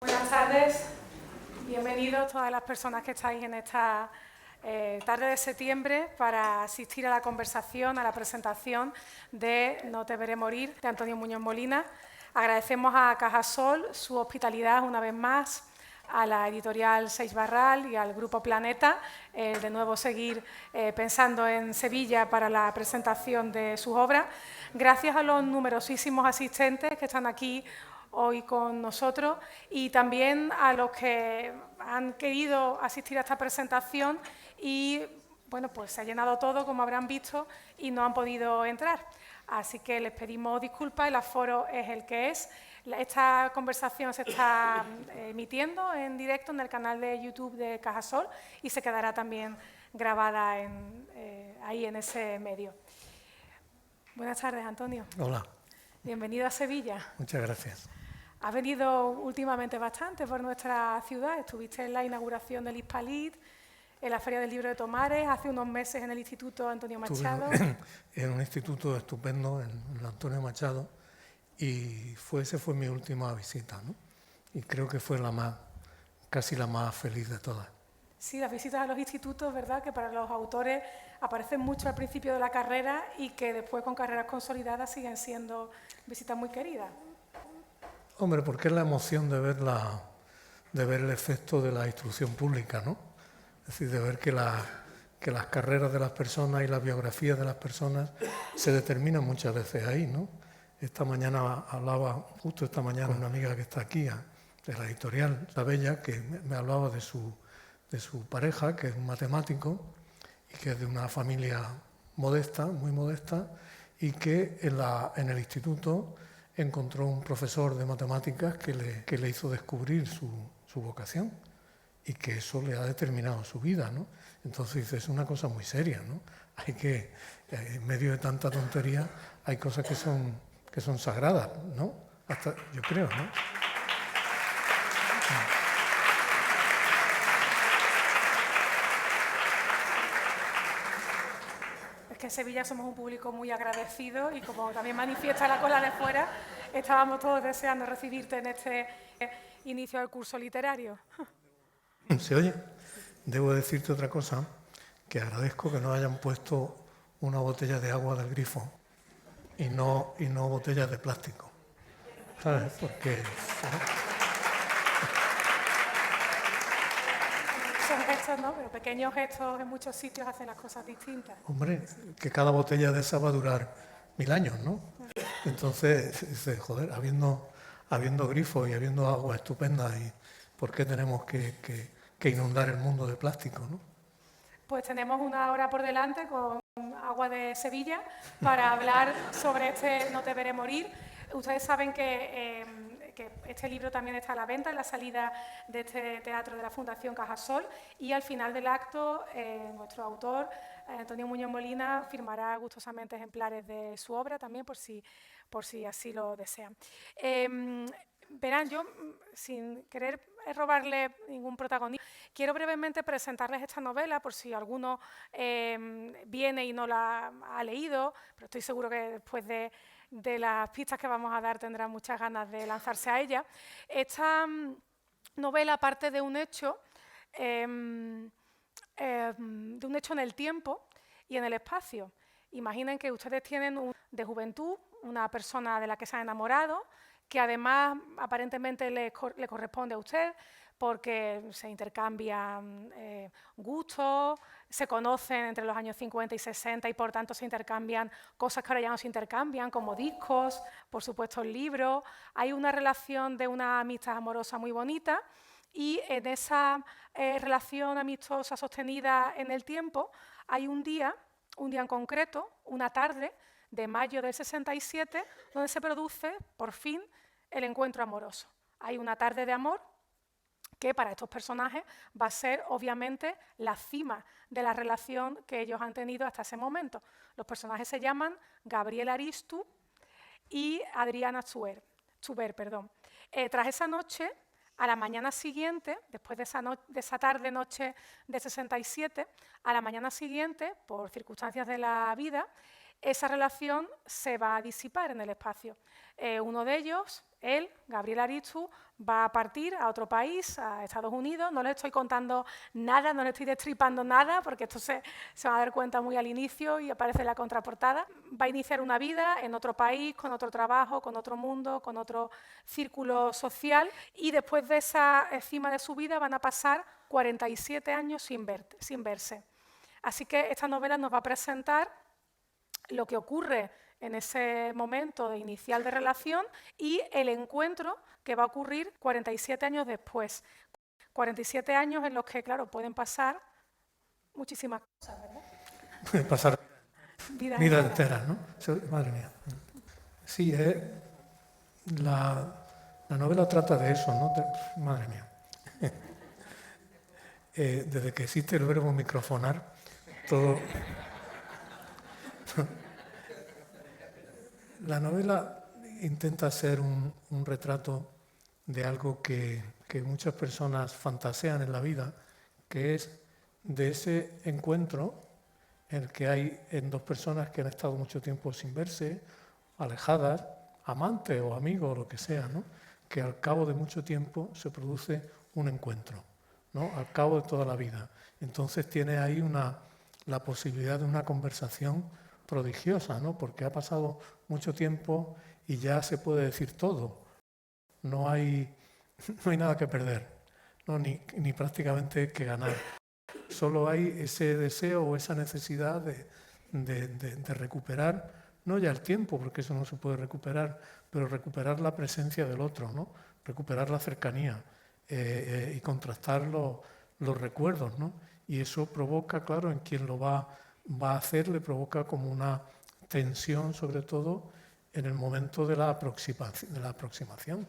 Buenas tardes, bienvenidos todas las personas que estáis en esta tarde de septiembre para asistir a la conversación, a la presentación de No te veré morir, de Antonio Muñoz Molina. Agradecemos a Cajasol su hospitalidad una vez más, a la editorial Seix Barral y al Grupo Planeta, de nuevo seguir pensando en Sevilla para la presentación de sus obras. Gracias a los numerosísimos asistentes que están aquí hoy con nosotros y también a los que han querido asistir a esta presentación y, bueno, pues se ha llenado todo, como habrán visto, y no han podido entrar. Así que les pedimos disculpas, el aforo es el que es. Esta conversación se está emitiendo en directo en el canal de YouTube de Cajasol y se quedará también grabada ahí en ese medio. Buenas tardes, Antonio. Hola. Bienvenido a Sevilla. Muchas gracias. Has venido últimamente bastante por nuestra ciudad. Estuviste en la inauguración del Hispalit, en la Feria del Libro de Tomares, hace unos meses en el Instituto Antonio Machado. Estuve en un instituto estupendo, en el Antonio Machado, y esa fue mi última visita, ¿no? Y creo que fue casi la más feliz de todas. Sí, las visitas a los institutos, ¿verdad?, que para los autores aparecen mucho al principio de la carrera y que después con carreras consolidadas siguen siendo visitas muy queridas. Hombre, porque es la emoción de ver el efecto de la instrucción pública, ¿no? Es decir, de ver que las carreras de las personas y las biografías de las personas se determinan muchas veces ahí, ¿no? Esta mañana justo esta mañana, una amiga que está aquí, de la editorial La Bella, que me hablaba de su pareja, que es un matemático y que es de una familia modesta, muy modesta, y que en el instituto encontró un profesor de matemáticas que le hizo descubrir su vocación y que eso le ha determinado su vida, ¿no? Entonces es una cosa muy seria, ¿no? En medio de tanta tontería, hay cosas que son sagradas, ¿no? Hasta, yo creo, ¿no? Es que en Sevilla somos un público muy agradecido y como también manifiesta la cola de fuera, estábamos todos deseando recibirte en este inicio del curso literario. ¿Se oye? Debo decirte otra cosa, que agradezco que nos hayan puesto una botella de agua del grifo y no botellas de plástico, ¿sabes? Porque... Son gestos, ¿no? Pero pequeños gestos en muchos sitios hacen las cosas distintas. Hombre, que cada botella de esa va a durar 1000 años, ¿no? Entonces, joder, habiendo grifos y habiendo agua estupenda, ¿y por qué tenemos que inundar el mundo de plástico, ¿no? Pues tenemos una hora por delante con Agua de Sevilla para hablar sobre este No te veré morir. Ustedes saben que este libro también está a la venta en la salida de este teatro de la Fundación Cajasol y al final del acto nuestro autor, Antonio Muñoz Molina, firmará gustosamente ejemplares de su obra también por si así lo desean. Verán, yo, sin querer robarle ningún protagonismo, quiero brevemente presentarles esta novela por si alguno viene y no la ha leído, pero estoy seguro que después de las pistas que vamos a dar tendrá muchas ganas de lanzarse a ella. Esta novela parte de un hecho en el tiempo y en el espacio. Imaginen que ustedes tienen de juventud una persona de la que se han enamorado, que además aparentemente le corresponde a usted porque se intercambian gustos, se conocen entre los años 50 y 60 y por tanto se intercambian cosas que ahora ya no se intercambian, como discos, por supuesto libros. Hay una relación de una amistad amorosa muy bonita y en esa relación amistosa sostenida en el tiempo hay un día en concreto, una tarde de mayo del 67, donde se produce, por fin, el encuentro amoroso. Hay una tarde de amor que para estos personajes va a ser, obviamente, la cima de la relación que ellos han tenido hasta ese momento. Los personajes se llaman Gabriel Aristu y Adriana Zuber. Tras esa noche, a la mañana siguiente, después de esa tarde-noche de 67, a la mañana siguiente, por circunstancias de la vida, esa relación se va a disipar en el espacio. Uno de ellos, él, Gabriel Aristu, va a partir a otro país, a Estados Unidos. No les estoy contando nada, no les estoy destripando nada, porque esto se van a dar cuenta muy al inicio y aparece en la contraportada. Va a iniciar una vida en otro país, con otro trabajo, con otro mundo, con otro círculo social, y después de esa cima de su vida van a pasar 47 años sin verse. Así que esta novela nos va a presentar lo que ocurre en ese momento inicial de relación y el encuentro que va a ocurrir 47 años después. 47 años en los que, claro, pueden pasar muchísimas cosas, ¿verdad? Pueden pasar vidas enteras, ¿no? Madre mía. Sí, la novela trata de eso, ¿no? Madre mía. Desde que existe el verbo microfonar, todo... La novela intenta ser un retrato de algo que muchas personas fantasean en la vida, que es de ese encuentro en el que hay en dos personas que han estado mucho tiempo sin verse, alejadas, amantes o amigos o lo que sea, ¿no? Que al cabo de mucho tiempo se produce un encuentro, ¿no? Al cabo de toda la vida. Entonces tiene ahí la posibilidad de una conversación prodigiosa, ¿no? Porque ha pasado mucho tiempo y ya se puede decir todo. No hay nada que perder, ¿no? ni prácticamente que ganar. Solo hay ese deseo o esa necesidad de recuperar, no ya el tiempo, porque eso no se puede recuperar, pero recuperar la presencia del otro, ¿no? Recuperar la cercanía y contrastar los recuerdos, ¿no? Y eso provoca, claro, en quien lo va a hacer, le provoca como una tensión, sobre todo en el momento de la aproximación,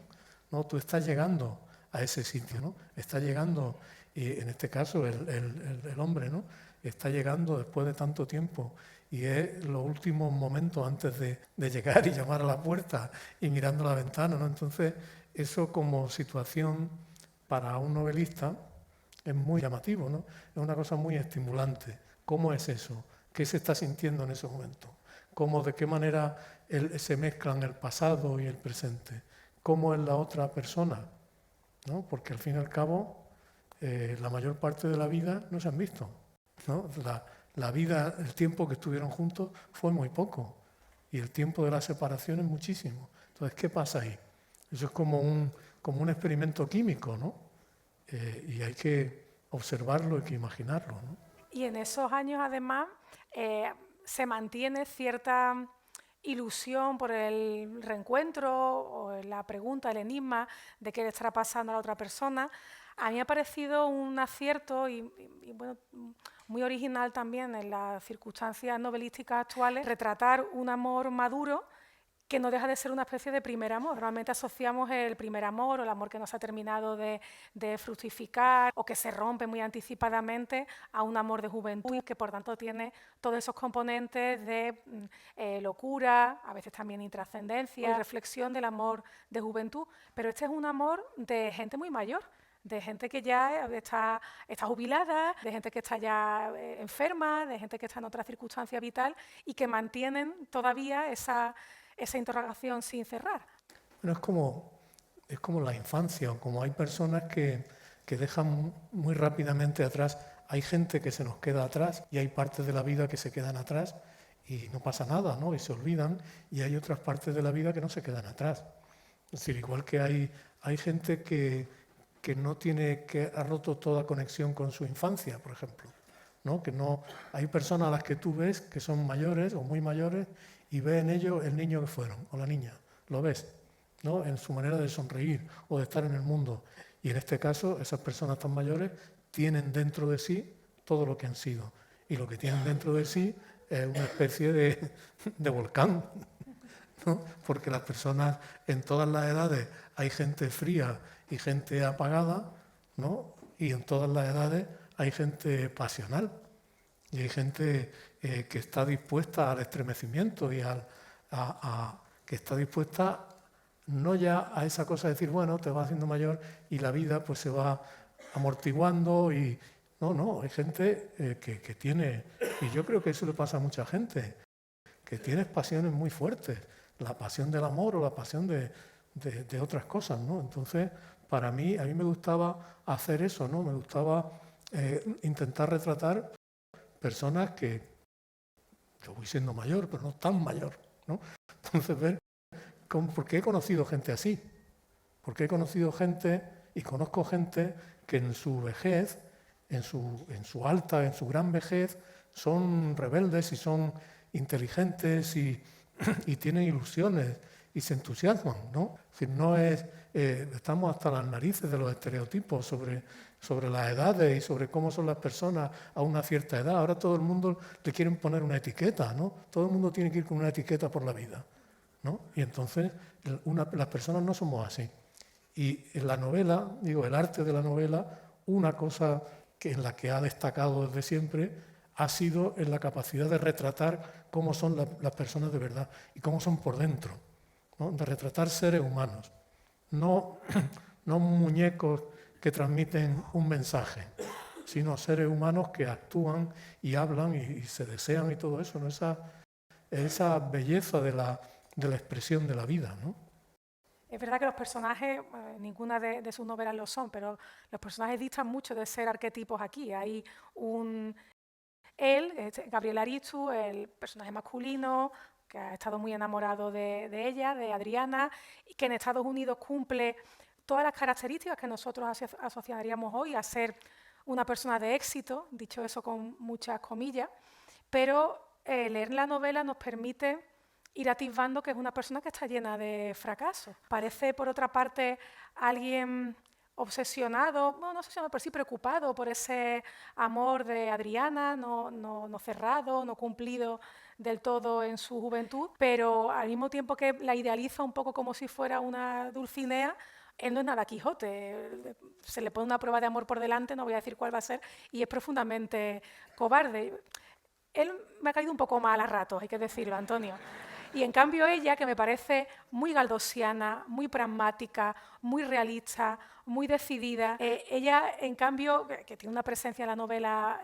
¿no? Tú estás llegando a ese sitio, ¿no? Está llegando, y en este caso el hombre, ¿no? Está llegando después de tanto tiempo y es los últimos momentos antes de llegar y llamar a la puerta y mirando la ventana, ¿no? Entonces, eso como situación para un novelista es muy llamativo, ¿no? Es una cosa muy estimulante. ¿Cómo es eso? ¿Qué se está sintiendo en ese momento? ¿Cómo, de qué manera se mezclan el pasado y el presente? ¿Cómo es la otra persona? ¿No? Porque al fin y al cabo, la mayor parte de la vida no se han visto, ¿no? La vida, el tiempo que estuvieron juntos fue muy poco y el tiempo de la separación es muchísimo. Entonces, ¿qué pasa ahí? Eso es como un experimento químico, ¿no? Y hay que observarlo, hay que imaginarlo, ¿no? Y en esos años, además, se mantiene cierta ilusión por el reencuentro o la pregunta, el enigma de qué le estará pasando a la otra persona. A mí me ha parecido un acierto y bueno, muy original también en las circunstancias novelísticas actuales, retratar un amor maduro que no deja de ser una especie de primer amor. Normalmente asociamos el primer amor o el amor que no se ha terminado de fructificar o que se rompe muy anticipadamente a un amor de juventud que por tanto tiene todos esos componentes de locura, a veces también intrascendencia, y reflexión del amor de juventud. Pero este es un amor de gente muy mayor, de gente que ya está jubilada, de gente que está ya enferma, de gente que está en otra circunstancia vital y que mantienen todavía esa interrogación sin cerrar. Bueno, es como la infancia, o como hay personas que dejan muy rápidamente atrás. Hay gente que se nos queda atrás y hay partes de la vida que se quedan atrás y no pasa nada, ¿no? Y se olvidan, y hay otras partes de la vida que no se quedan atrás. Es decir, igual que hay gente que ha roto toda conexión con su infancia, por ejemplo, ¿no? Que no, hay personas a las que tú ves que son mayores o muy mayores y ves en ellos el niño que fueron, o la niña, lo ves, ¿no? En su manera de sonreír o de estar en el mundo. Y en este caso, esas personas tan mayores tienen dentro de sí todo lo que han sido. Y lo que tienen dentro de sí es una especie de volcán, ¿no? Porque las personas en todas las edades, hay gente fría y gente apagada, ¿no? Y en todas las edades hay gente pasional y hay gente que está dispuesta al estremecimiento y que está dispuesta no ya a esa cosa de decir, bueno, te vas haciendo mayor y la vida pues se va amortiguando y no, hay gente que tiene, y yo creo que eso le pasa a mucha gente, que tienes pasiones muy fuertes, la pasión del amor o la pasión de otras cosas, ¿no? Entonces, a mí me gustaba hacer eso, ¿no? Me gustaba intentar retratar personas que yo voy siendo mayor, pero no tan mayor, ¿no? Entonces, ver porque he conocido gente así, porque he conocido gente y conozco gente que en su vejez, en su alta, en su gran vejez, son rebeldes y son inteligentes y tienen ilusiones y se entusiasman, ¿no? Es decir, no es, estamos hasta las narices de los estereotipos sobre las edades y sobre cómo son las personas a una cierta edad. Ahora todo el mundo le quieren poner una etiqueta, ¿no? Todo el mundo tiene que ir con una etiqueta por la vida, ¿no? Y entonces las personas no somos así. Y en la novela, el arte de la novela, una cosa en la que ha destacado desde siempre ha sido en la capacidad de retratar cómo son las personas de verdad y cómo son por dentro, ¿no? De retratar seres humanos, no muñecos que transmiten un mensaje, sino seres humanos que actúan y hablan y se desean y todo eso, ¿no? Esa belleza de la expresión de la vida, ¿no? Es verdad que los personajes, ninguna de sus novelas lo son, pero los personajes distan mucho de ser arquetipos aquí. Hay Gabriel Aristu, el personaje masculino, que ha estado muy enamorado de ella, de Adriana, y que en Estados Unidos cumple todas las características que nosotros asociaríamos hoy a ser una persona de éxito, dicho eso con muchas comillas, pero leer la novela nos permite ir atisbando que es una persona que está llena de fracasos. Parece, por otra parte, alguien obsesionado, bueno, no obsesionado, pero sí preocupado por ese amor de Adriana, no cerrado, no cumplido del todo en su juventud, pero al mismo tiempo que la idealiza un poco como si fuera una Dulcinea, él no es nada Quijote, se le pone una prueba de amor por delante, no voy a decir cuál va a ser, y es profundamente cobarde. Él me ha caído un poco mal a ratos, hay que decirlo, Antonio. Y en cambio ella, que me parece muy galdosiana, muy pragmática, muy realista, muy decidida, ella, en cambio, que tiene una presencia en la novela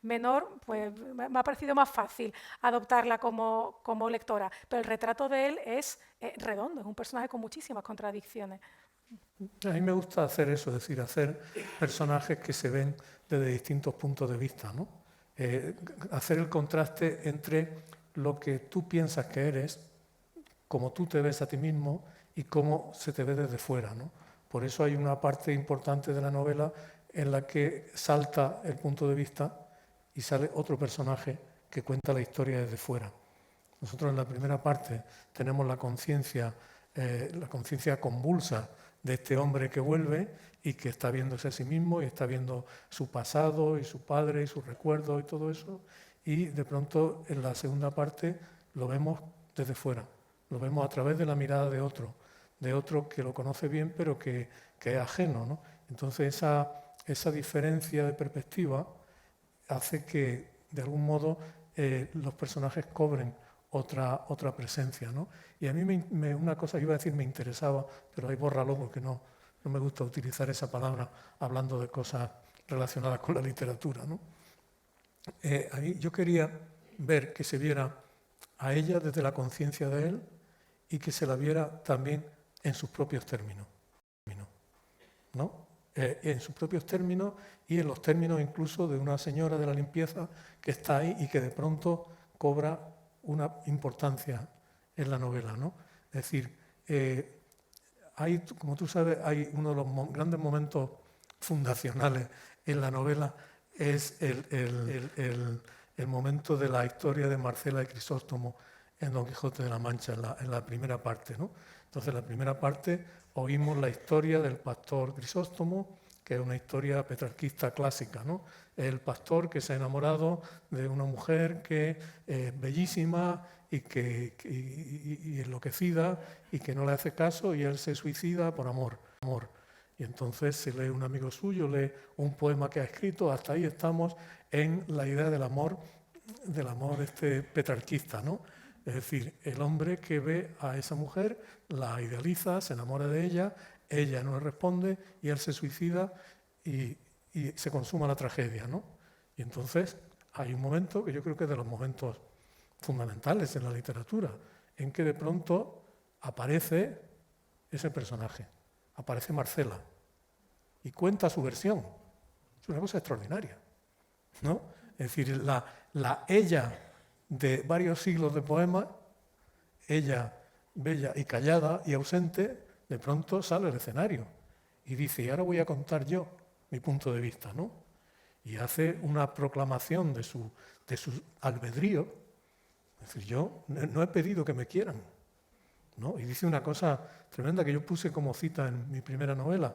menor, pues me ha parecido más fácil adoptarla como lectora. Pero el retrato de él es redondo, es un personaje con muchísimas contradicciones. A mí me gusta hacer eso, es decir, hacer personajes que se ven desde distintos puntos de vista, ¿no? Hacer el contraste entre lo que tú piensas que eres, cómo tú te ves a ti mismo y cómo se te ve desde fuera, ¿no? Por eso hay una parte importante de la novela en la que salta el punto de vista y sale otro personaje que cuenta la historia desde fuera. Nosotros en la primera parte tenemos la conciencia convulsa de este hombre que vuelve y que está viéndose a sí mismo y está viendo su pasado y su padre y sus recuerdos y todo eso, y de pronto en la segunda parte lo vemos desde fuera, lo vemos a través de la mirada de otro que lo conoce bien pero que es ajeno, ¿no? Entonces esa diferencia de perspectiva hace que de algún modo los personajes cobren otra presencia, ¿no? Y a mí una cosa que iba a decir me interesaba, pero ahí bórralo porque no me gusta utilizar esa palabra hablando de cosas relacionadas con la literatura, ¿no? Yo quería ver que se viera a ella desde la conciencia de él y que se la viera también en sus propios términos, ¿no? En sus propios términos y en los términos incluso de una señora de la limpieza que está ahí y que de pronto cobra una importancia en la novela, ¿no? Es decir, como tú sabes, hay uno de los grandes momentos fundacionales en la novela, es el momento de la historia de Marcela y Crisóstomo en Don Quijote de la Mancha, en la primera parte, ¿no? Entonces, en la primera parte oímos la historia del pastor Crisóstomo, que es una historia petrarquista clásica, ¿no? El pastor que se ha enamorado de una mujer que es bellísima y enloquecida y que no le hace caso y él se suicida por amor. Y entonces se lee un amigo suyo, lee un poema que ha escrito, hasta ahí estamos en la idea del amor petrarquista, ¿no? Es decir, el hombre que ve a esa mujer, la idealiza, se enamora de ella no le responde y él se suicida y se consuma la tragedia, ¿no? Y entonces hay un momento que yo creo que es de los momentos fundamentales en la literatura, en que de pronto aparece ese personaje, aparece Marcela, y cuenta su versión. Es una cosa extraordinaria, ¿no? Es decir, la ella de varios siglos de poemas, ella bella y callada y ausente, de pronto sale al escenario y dice, y ahora voy a contar yo mi punto de vista, ¿no? Y hace una proclamación de su albedrío. Es decir, yo no he pedido que me quieran, ¿no? Y dice una cosa tremenda que yo puse como cita en mi primera novela.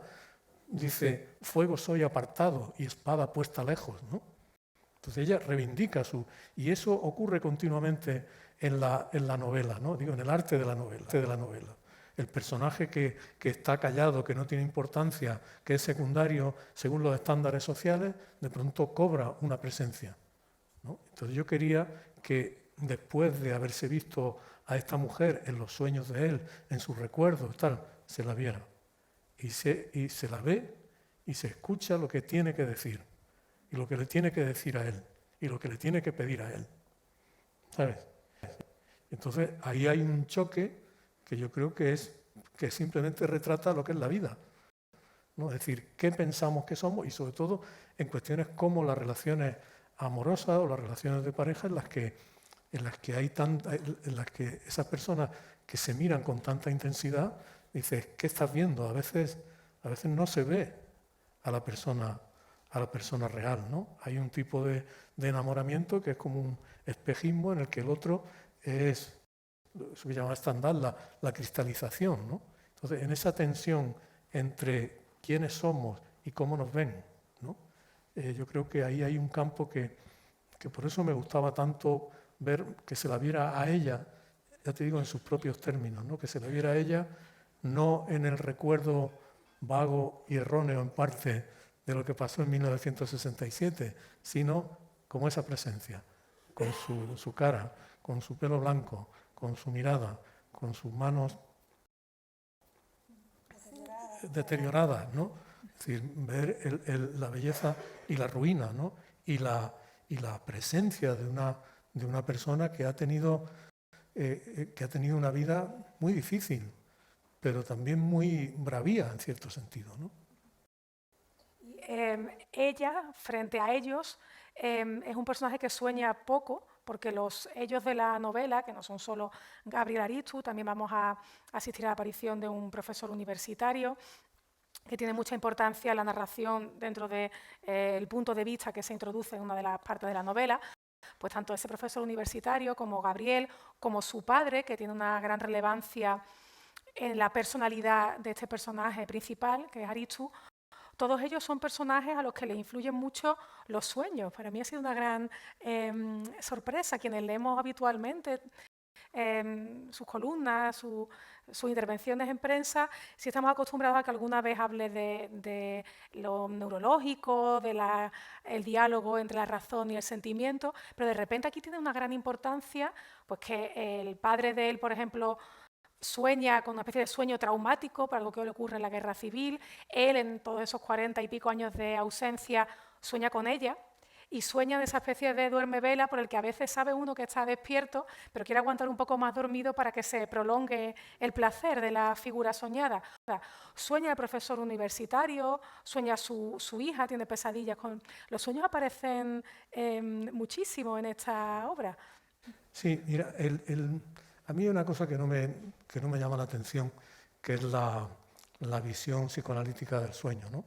Dice, fuego soy apartado y espada puesta lejos, ¿no? Entonces ella reivindica y eso ocurre continuamente en la novela, ¿no? Digo, en el arte de la novela. El personaje que está callado, que no tiene importancia, que es secundario según los estándares sociales, de pronto cobra una presencia, ¿no? Entonces yo quería que después de haberse visto a esta mujer en los sueños de él, en sus recuerdos, tal, se la viera. Y se la ve y se escucha lo que tiene que decir, y lo que le tiene que decir a él, y lo que le tiene que pedir a él, ¿sabes? Entonces ahí hay un choque que yo creo que simplemente retrata lo que es la vida, ¿no? Es decir, qué pensamos que somos y sobre todo en cuestiones como las relaciones amorosas o las relaciones de pareja en las que esas personas que se miran con tanta intensidad, dices, ¿qué estás viendo? A veces no se ve a la persona real, ¿no? Hay un tipo de enamoramiento que es como un espejismo en el que el otro es, eso que llama estándar, la cristalización, ¿no? Entonces, en esa tensión entre quiénes somos y cómo nos ven, ¿no? Yo creo que ahí hay un campo que por eso me gustaba tanto ver que se la viera a ella, ya te digo, en sus propios términos, ¿no? Que se la viera a ella no en el recuerdo vago y erróneo en parte de lo que pasó en 1967, sino como esa presencia, con su cara, con su pelo blanco, con su mirada, con sus manos deterioradas, ¿no? Es decir, ver la belleza y la ruina, ¿no? Y la presencia de una persona que ha tenido una vida muy difícil, pero también muy bravía en cierto sentido, ¿no? Ella, frente a ellos, es un personaje que sueña poco, porque ellos de la novela, que no son solo Gabriel Aristu, también vamos a asistir a la aparición de un profesor universitario, que tiene mucha importancia en la narración dentro del punto de vista que se introduce en una de las partes de la novela. Pues tanto ese profesor universitario como Gabriel, como su padre, que tiene una gran relevancia en la personalidad de este personaje principal, que es Aristu, todos ellos son personajes a los que les influyen mucho los sueños. Para mí ha sido una gran sorpresa. Quienes leemos habitualmente sus columnas, sus intervenciones en prensa, si estamos acostumbrados a que alguna vez hable de lo neurológico, el diálogo entre la razón y el sentimiento, pero de repente aquí tiene una gran importancia, pues que el padre de él, por ejemplo, sueña con una especie de sueño traumático por algo que le ocurre en la guerra civil. Él, en todos esos 40 y pico años de ausencia, sueña con ella y sueña de esa especie de duerme-vela por el que a veces sabe uno que está despierto, pero quiere aguantar un poco más dormido para que se prolongue el placer de la figura soñada. O sea, sueña el profesor universitario, sueña su hija, tiene pesadillas. Los sueños aparecen muchísimo en esta obra. Sí, mira, a mí hay una cosa que no me llama la atención, que es la visión psicoanalítica del sueño, ¿no?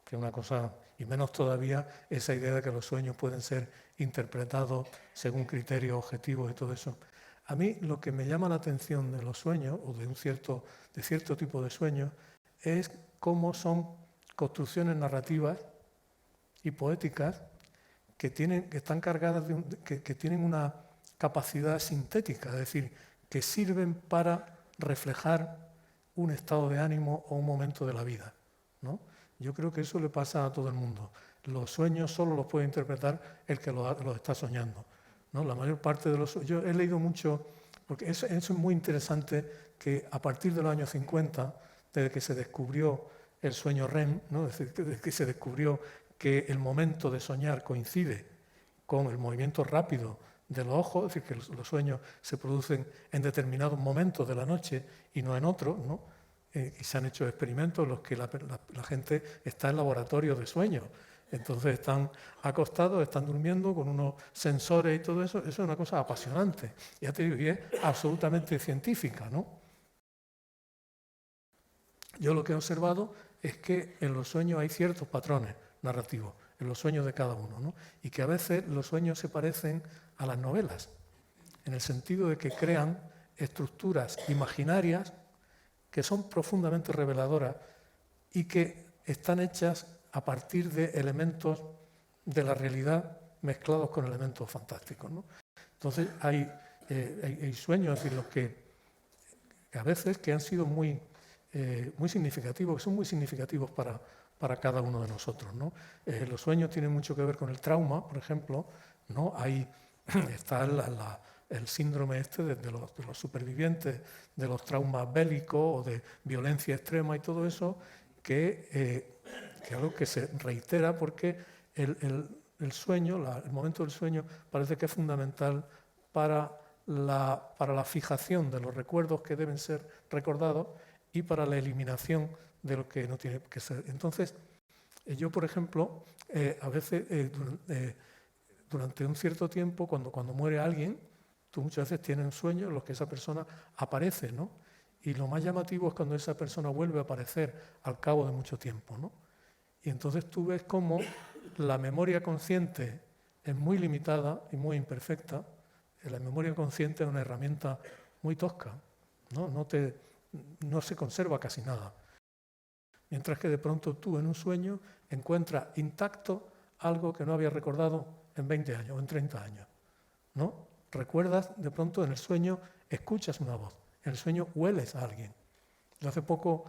Que es una cosa, y menos todavía esa idea de que los sueños pueden ser interpretados según criterios objetivos y todo eso. A mí lo que me llama la atención de los sueños, o de cierto tipo de sueños, es cómo son construcciones narrativas y poéticas que están cargadas que tienen una capacidad sintética, es decir, que sirven para reflejar un estado de ánimo o un momento de la vida, ¿no? Yo creo que eso le pasa a todo el mundo. Los sueños solo los puede interpretar el que los está soñando, ¿no? La mayor parte de los sueños... Yo he leído mucho, porque eso es muy interesante, que a partir de los años 50, desde que se descubrió el sueño REM, ¿no? Desde que se descubrió que el momento de soñar coincide con el movimiento rápido de los ojos, es decir, que los sueños se producen en determinados momentos de la noche y no en otros, ¿no? Y se han hecho experimentos en los que la gente está en laboratorios de sueños. Entonces están acostados, están durmiendo con unos sensores y todo eso. Eso es una cosa apasionante. Ya te digo, y es absolutamente científica, ¿no? Yo lo que he observado es que en los sueños hay ciertos patrones narrativos, en los sueños de cada uno, ¿no? Y que a veces los sueños se parecen a las novelas, en el sentido de que crean estructuras imaginarias que son profundamente reveladoras y que están hechas a partir de elementos de la realidad mezclados con elementos fantásticos, ¿no? Entonces hay sueños en los que a veces que han sido muy significativos, que son muy significativos para cada uno de nosotros, ¿no? Los sueños tienen mucho que ver con el trauma, por ejemplo, ¿no? Ahí está el síndrome este de los supervivientes de los traumas bélicos o de violencia extrema y todo eso, que es algo que se reitera porque el sueño, el momento del sueño, parece que es fundamental para la fijación de los recuerdos que deben ser recordados y para la eliminación de lo que no tiene que ser. Entonces, yo, por ejemplo, a veces durante un cierto tiempo, cuando muere alguien, tú muchas veces tienes sueños en los que esa persona aparece, ¿no? Y lo más llamativo es cuando esa persona vuelve a aparecer al cabo de mucho tiempo, ¿no? Y entonces tú ves cómo la memoria consciente es muy limitada y muy imperfecta. La memoria consciente es una herramienta muy tosca, ¿no? No se conserva casi nada. Mientras que de pronto tú en un sueño encuentras intacto algo que no habías recordado en 20 años o en 30 años, ¿no? Recuerdas de pronto en el sueño, escuchas una voz, en el sueño hueles a alguien. Yo hace poco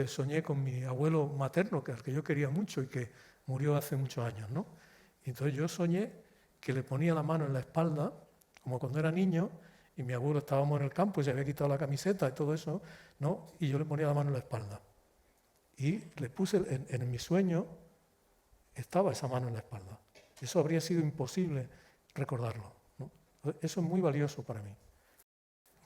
soñé con mi abuelo materno, al que yo quería mucho y que murió hace muchos años, ¿no? Y entonces yo soñé que le ponía la mano en la espalda, como cuando era niño, y mi abuelo estábamos en el campo y se había quitado la camiseta y todo eso, ¿no? Y yo le ponía la mano en la espalda. Y le puse, en mi sueño, estaba esa mano en la espalda. Eso habría sido imposible recordarlo, ¿no? Eso es muy valioso para mí.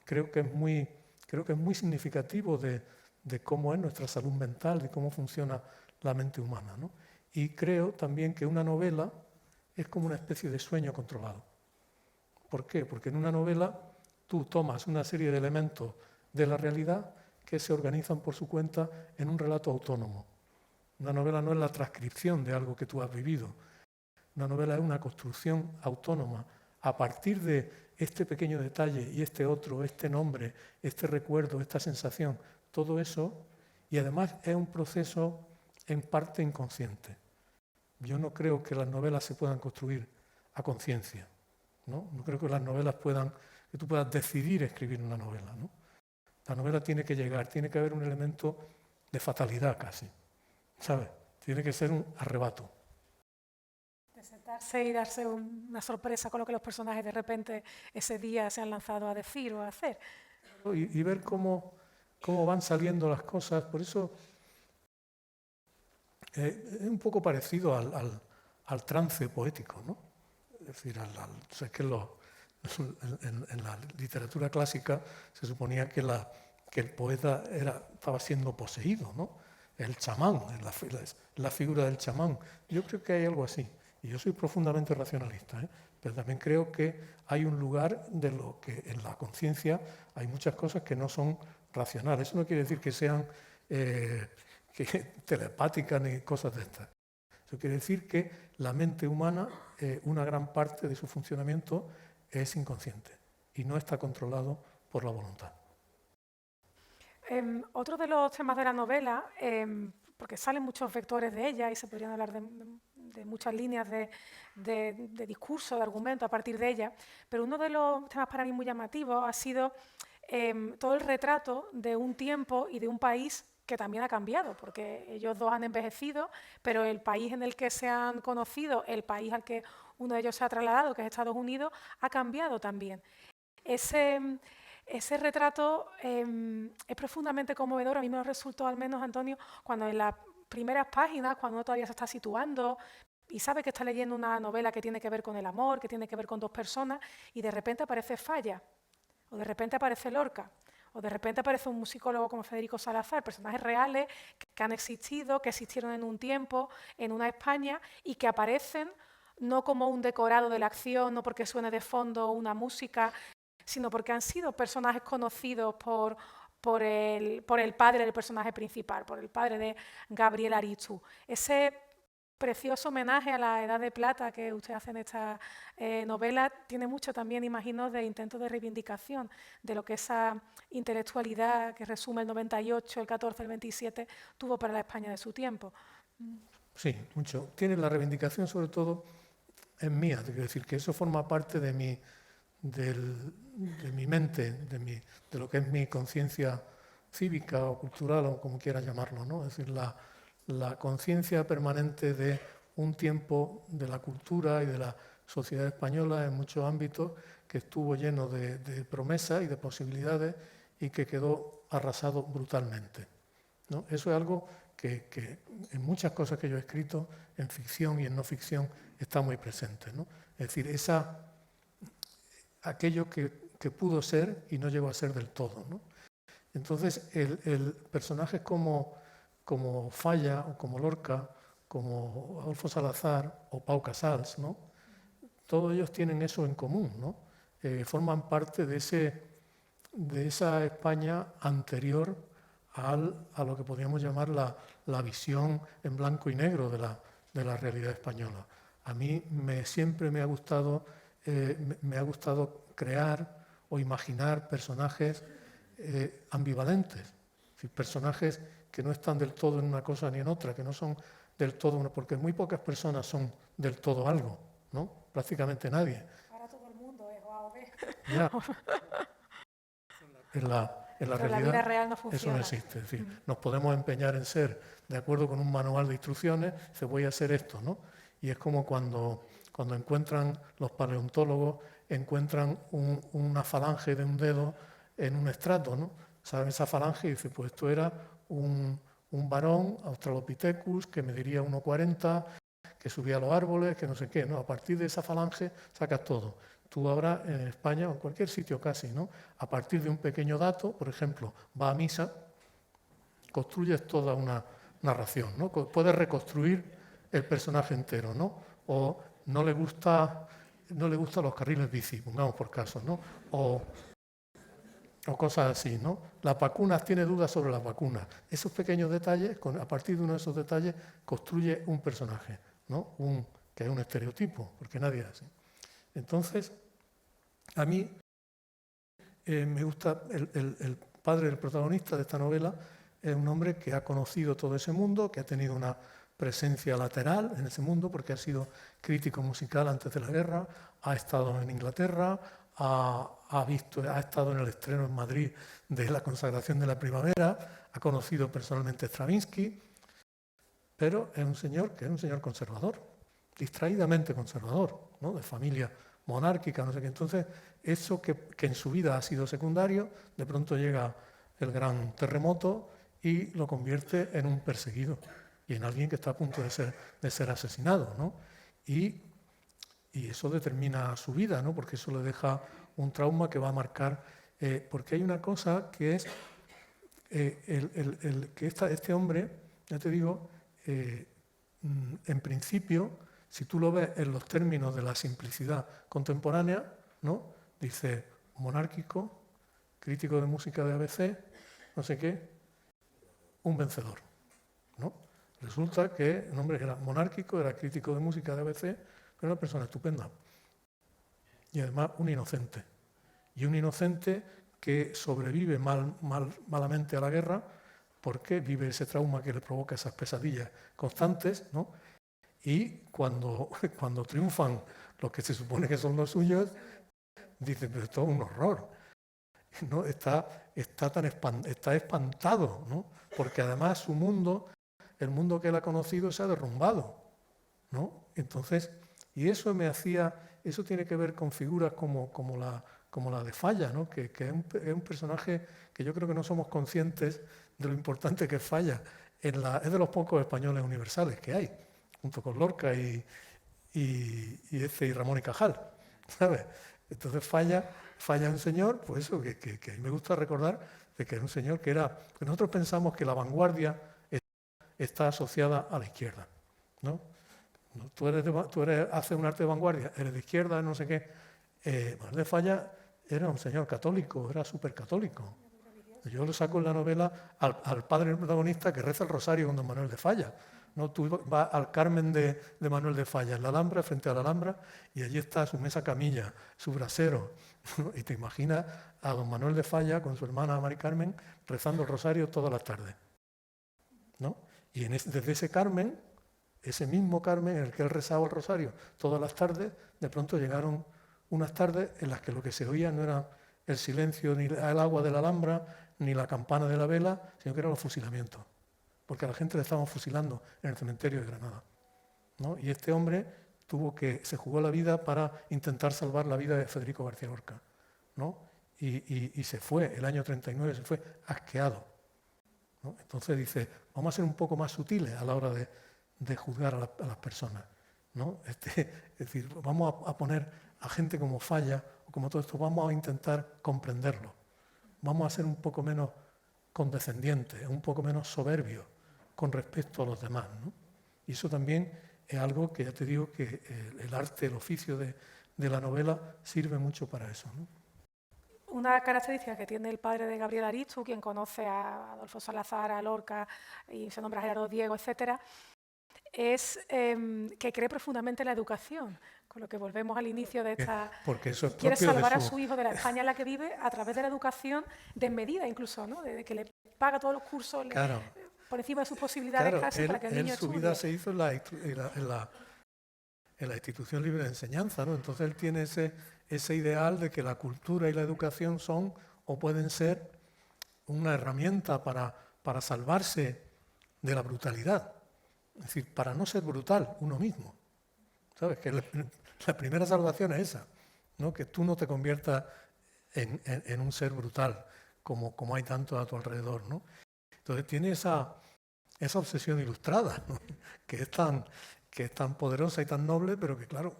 Creo que es muy significativo de cómo es nuestra salud mental, de cómo funciona la mente humana, ¿no? Y creo también que una novela es como una especie de sueño controlado. ¿Por qué? Porque en una novela tú tomas una serie de elementos de la realidad que se organizan por su cuenta en un relato autónomo. Una novela no es la transcripción de algo que tú has vivido. Una novela es una construcción autónoma a partir de este pequeño detalle y este otro, este nombre, este recuerdo, esta sensación, todo eso, y además es un proceso en parte inconsciente. Yo no creo que las novelas se puedan construir a conciencia, ¿no? No creo que las novelas que tú puedas decidir escribir una novela, ¿no? La novela tiene que llegar, tiene que haber un elemento de fatalidad casi, ¿sabes? Tiene que ser un arrebato. De sentarse y darse una sorpresa con lo que los personajes de repente ese día se han lanzado a decir o a hacer. Y ver cómo van saliendo las cosas. Por eso es un poco parecido al trance poético, ¿no? Es decir, es que en la literatura clásica se suponía que el poeta estaba siendo poseído, ¿no? El chamán, la figura del chamán. Yo creo que hay algo así. Y yo soy profundamente racionalista, pero también creo que hay un lugar de lo que en la conciencia hay muchas cosas que no son racionales. Eso no quiere decir que sean telepáticas ni cosas de estas. Eso quiere decir que la mente humana, una gran parte de su funcionamiento es inconsciente y no está controlado por la voluntad. Otro de los temas de la novela, porque salen muchos vectores de ella y se podrían hablar de muchas líneas de discurso, de argumento a partir de ella, pero uno de los temas para mí muy llamativos ha sido todo el retrato de un tiempo y de un país que también ha cambiado, porque ellos dos han envejecido, pero el país en el que se han conocido, el país al que uno de ellos se ha trasladado, que es Estados Unidos, ha cambiado también. Ese retrato es profundamente conmovedor. A mí me lo resultó, al menos, Antonio, cuando en las primeras páginas, cuando uno todavía se está situando, y sabe que está leyendo una novela que tiene que ver con el amor, que tiene que ver con dos personas, y de repente aparece Falla, o de repente aparece Lorca, o de repente aparece un musicólogo como Federico Salazar, personajes reales que han existido, que existieron en un tiempo, en una España, y que aparecen no como un decorado de la acción, no porque suene de fondo una música, sino porque han sido personajes conocidos por el padre del personaje principal, por el padre de Gabriel Ariztú. Ese precioso homenaje a la Edad de Plata que usted hace en esta novela tiene mucho también, imagino, de intento de reivindicación de lo que esa intelectualidad que resume el 98, el 14, el 27 tuvo para la España de su tiempo. Sí, mucho. Tiene la reivindicación sobre todo en mía, quiero decir que eso forma parte de mi mente, de lo que es mi conciencia cívica o cultural o como quiera llamarlo, ¿no? Es decir, la conciencia permanente de un tiempo de la cultura y de la sociedad española en muchos ámbitos que estuvo lleno de promesas y de posibilidades y que quedó arrasado brutalmente, ¿no? Eso es algo que en muchas cosas que yo he escrito, en ficción y en no ficción, está muy presente, ¿no? Es decir, aquello que pudo ser y no llegó a ser del todo, ¿no? Entonces, el personajes como Falla o como Lorca, como Adolfo Salazar o Pau Casals, ¿no? Todos ellos tienen eso en común, ¿no? Forman parte de esa España anterior a lo que podríamos llamar la visión en blanco y negro de la realidad española. A mí siempre me ha gustado crear o imaginar personajes ambivalentes, es decir, personajes que no están del todo en una cosa ni en otra, que no son del todo una, porque muy pocas personas son del todo algo, ¿no? Prácticamente nadie. Ahora todo el mundo es A o B. Ya. En la realidad, la vida real no eso funciona. no existe. Es decir, nos podemos empeñar en ser de acuerdo con un manual de instrucciones, se voy a hacer esto, ¿no? Y es como cuando encuentran los paleontólogos, encuentran una falange de un dedo en un estrato, ¿no? Saben esa falange y dicen, pues esto era un varón, Australopithecus, que mediría 1,40, que subía a los árboles, que no sé qué, ¿no? A partir de esa falange sacas todo. Tú ahora en España o en cualquier sitio casi, ¿no? A partir de un pequeño dato, por ejemplo, va a misa, construyes toda una narración, ¿no? Puedes reconstruir el personaje entero, ¿no? O no le gustan los carriles bici, pongamos por caso, ¿no? O cosas así, ¿no? Las vacunas, tiene dudas sobre las vacunas. Esos pequeños detalles, a partir de uno de esos detalles, construye un personaje, ¿no? Que es un estereotipo, porque nadie es así. Entonces, a mí me gusta el padre del protagonista de esta novela, es un hombre que ha conocido todo ese mundo, que ha tenido una presencia lateral en ese mundo, porque ha sido crítico musical antes de la guerra, ha estado en Inglaterra, ha estado en el estreno en Madrid de La consagración de la primavera, ha conocido personalmente a Stravinsky, pero es un señor que es un señor conservador, distraídamente conservador, ¿no? De familia monárquica, no sé qué. Entonces, eso que en su vida ha sido secundario, de pronto llega el gran terremoto y lo convierte en un perseguido y en alguien que está a punto de ser asesinado, ¿no? Y eso determina su vida, ¿no? Porque eso le deja un trauma que va a marcar, porque hay una cosa que es que este hombre, ya te digo, en principio, si tú lo ves en los términos de la simplicidad contemporánea, ¿no? Dice monárquico, crítico de música de ABC, no sé qué, un vencedor, ¿no? Resulta que un hombre que era monárquico, era crítico de música de ABC, pero era una persona estupenda. Y además un inocente. Y un inocente que sobrevive malamente a la guerra porque vive ese trauma que le provoca esas pesadillas constantes, ¿no? Y cuando triunfan los que se supone que son los suyos, dicen, pero esto es un horror, ¿no? Está espantado, ¿no? Porque además su mundo, el mundo que él ha conocido, se ha derrumbado, ¿no? Entonces, y eso tiene que ver con figuras como la de Falla, ¿no? Que es un personaje que yo creo que no somos conscientes de lo importante que es Falla. Es de los pocos españoles universales que hay. junto con Lorca y Ramón y Cajal, ¿sabes? Entonces falla un señor, pues eso, que a mí me gusta recordar, de que era un señor que era... Que nosotros pensamos que la vanguardia está asociada a la izquierda, ¿no? Tú haces un arte de vanguardia, eres de izquierda, no sé qué. Manuel de Falla era un señor católico, era súper católico. Yo lo saco en la novela al padre del protagonista que reza el rosario con don Manuel de Falla. ¿No? Tú vas al Carmen de Manuel de Falla, en la Alhambra, frente a la Alhambra, y allí está su mesa camilla, su brasero. ¿No? Y te imaginas a don Manuel de Falla con su hermana Mari Carmen rezando el rosario todas las tardes, ¿no? Y desde ese Carmen, ese mismo Carmen en el que él rezaba el rosario todas las tardes, de pronto llegaron unas tardes en las que lo que se oía no era el silencio ni el agua de la Alhambra, ni la campana de la vela, sino que eran los fusilamientos. Porque a la gente le estaban fusilando en el cementerio de Granada, ¿no? Y este hombre se jugó la vida para intentar salvar la vida de Federico García Lorca, ¿no? Y se fue, el año 39 se fue asqueado, ¿no? Entonces dice, vamos a ser un poco más sutiles a la hora de juzgar a las personas, ¿no? Es decir, vamos a poner a gente como Falla o como todo esto, vamos a intentar comprenderlo, vamos a ser un poco menos condescendientes, un poco menos soberbios con respecto a los demás, ¿no? Y eso también es algo que ya te digo que el arte, el oficio de la novela sirve mucho para eso, ¿no? Una característica que tiene el padre de Gabriel Aristu, quien conoce a Adolfo Salazar, a Lorca y se nombra a Gerardo Diego, etcétera, es que cree profundamente en la educación, con lo que volvemos al inicio de esta... Porque eso es quiere propio salvar de a su hijo de la España en la que vive a través de la educación desmedida incluso, ¿no? De que le paga todos los cursos Claro, por encima de sus posibilidades casi para que el niño su estudie. vida se hizo en la institución libre de enseñanza, ¿no? Entonces él tiene ese ideal de que la cultura y la educación son o pueden ser una herramienta para salvarse de la brutalidad. Es decir, para no ser brutal uno mismo. ¿Sabes? Que la primera salvación es esa, ¿no? Que tú no te conviertas en un ser brutal, como hay tanto a tu alrededor, ¿no? Entonces tiene esa obsesión ilustrada, ¿no? que es tan poderosa y tan noble, pero que claro,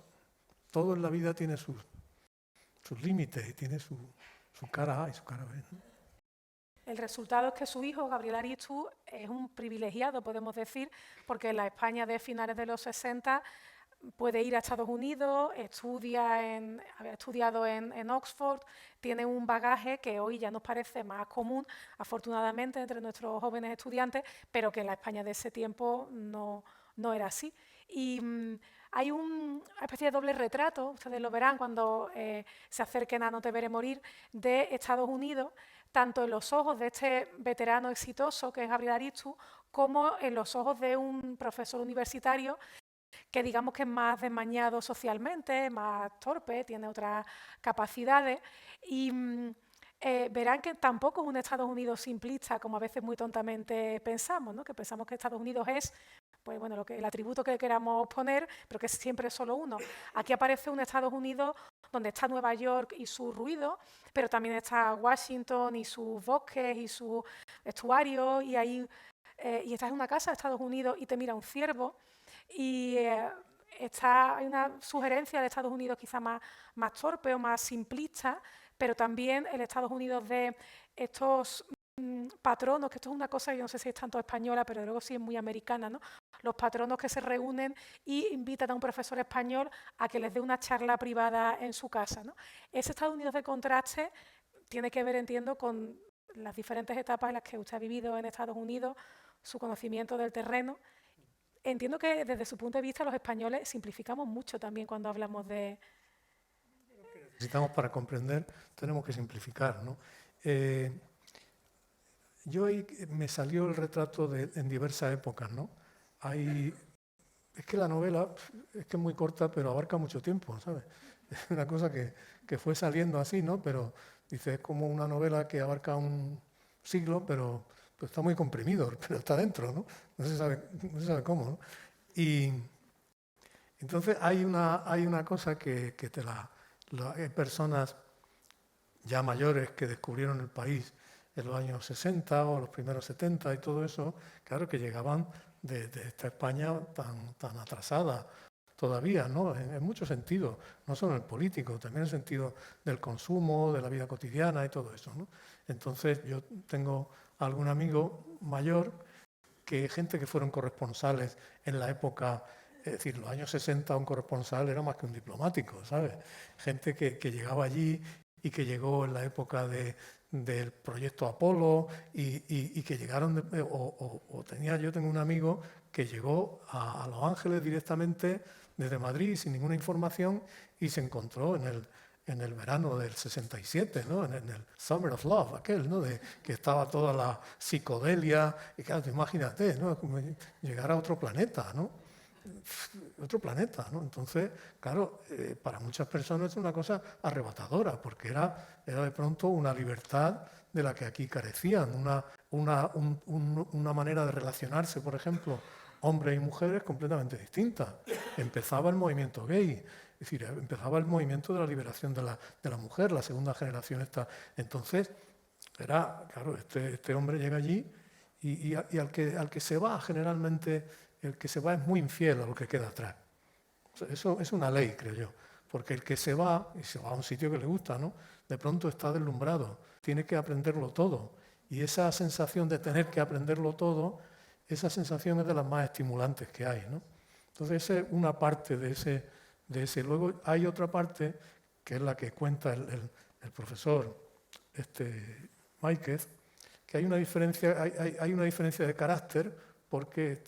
todo en la vida tiene sus límites y tiene su cara A y su cara B, ¿no? El resultado es que su hijo, Gabriel Aristu, es un privilegiado, podemos decir, porque en la España de finales de los 60 puede ir a Estados Unidos, había estudiado en Oxford, tiene un bagaje que hoy ya nos parece más común, afortunadamente, entre nuestros jóvenes estudiantes, pero que en la España de ese tiempo no era así. Y hay una especie de doble retrato, ustedes lo verán cuando se acerquen a No te veré morir, de Estados Unidos, tanto en los ojos de este veterano exitoso que es Gabriel Aristu, como en los ojos de un profesor universitario que digamos que es más desmañado socialmente, más torpe, tiene otras capacidades y verán que tampoco es un Estados Unidos simplista, como a veces muy tontamente pensamos, ¿no? Que pensamos que Estados Unidos es pues bueno, el atributo que queramos poner, pero que siempre es solo uno. Aquí aparece un Estados Unidos donde está Nueva York y su ruido, pero también está Washington y sus bosques y sus estuarios, y estás en una casa de Estados Unidos y te mira un ciervo, y hay una sugerencia de Estados Unidos quizá más torpe o más simplista, pero también el Estados Unidos de estos patronos, que esto es una cosa que yo no sé si es tanto española, pero luego sí es muy americana, ¿no? Los patronos que se reúnen y invitan a un profesor español a que les dé una charla privada en su casa, ¿no? Ese Estados Unidos de contraste tiene que ver, entiendo, con las diferentes etapas en las que usted ha vivido en Estados Unidos, su conocimiento del terreno. Entiendo que desde su punto de vista los españoles simplificamos mucho también cuando hablamos de... Necesitamos para comprender, tenemos que simplificar, ¿no? Yo ahí me salió el retrato en diversas épocas, ¿no? Es que la novela es que es muy corta, pero abarca mucho tiempo, ¿sabes? Es una cosa que fue saliendo así, ¿no? Pero dice, es como una novela que abarca un siglo, pero está muy comprimido, pero está dentro, ¿no? No se sabe cómo, ¿no? Y entonces hay una cosa que hay personas ya mayores que descubrieron el país en los años 60 o los primeros 70 y todo eso, claro que llegaban de esta España tan atrasada todavía, ¿no? En muchos sentidos, no solo en el político, también en el sentido del consumo, de la vida cotidiana y todo eso, ¿no? Entonces yo tengo algún amigo mayor, gente que fueron corresponsales en la época, es decir, los años 60 un corresponsal era más que un diplomático, ¿sabes? Gente que llegaba allí y que llegó en la época del proyecto Apolo y que llegaron, yo tengo un amigo que llegó a Los Ángeles directamente desde Madrid sin ninguna información y se encontró en el verano del 67, ¿no? En el Summer of Love, aquel, ¿no? Que estaba toda la psicodelia, y claro, imagínate, ¿no? Como llegar a otro planeta, ¿no? Otro planeta, ¿no? Entonces, claro, para muchas personas es una cosa arrebatadora, porque era de pronto una libertad de la que aquí carecían, una manera de relacionarse, por ejemplo, hombres y mujeres completamente distinta. Empezaba el movimiento gay, es decir, empezaba el movimiento de la liberación de la mujer, la segunda generación esta. Entonces, claro, este hombre llega allí y al que se va, generalmente, el que se va es muy infiel a lo que queda atrás. Eso es una ley, creo yo, porque el que se va, y se va a un sitio que le gusta, ¿no? De pronto está deslumbrado, tiene que aprenderlo todo. Y esa sensación de tener que aprenderlo todo, esa sensación es de las más estimulantes que hay, ¿no? Entonces esa es una parte de ese. Luego hay otra parte, que es la que cuenta el profesor Máiquez, que hay una diferencia de carácter, porque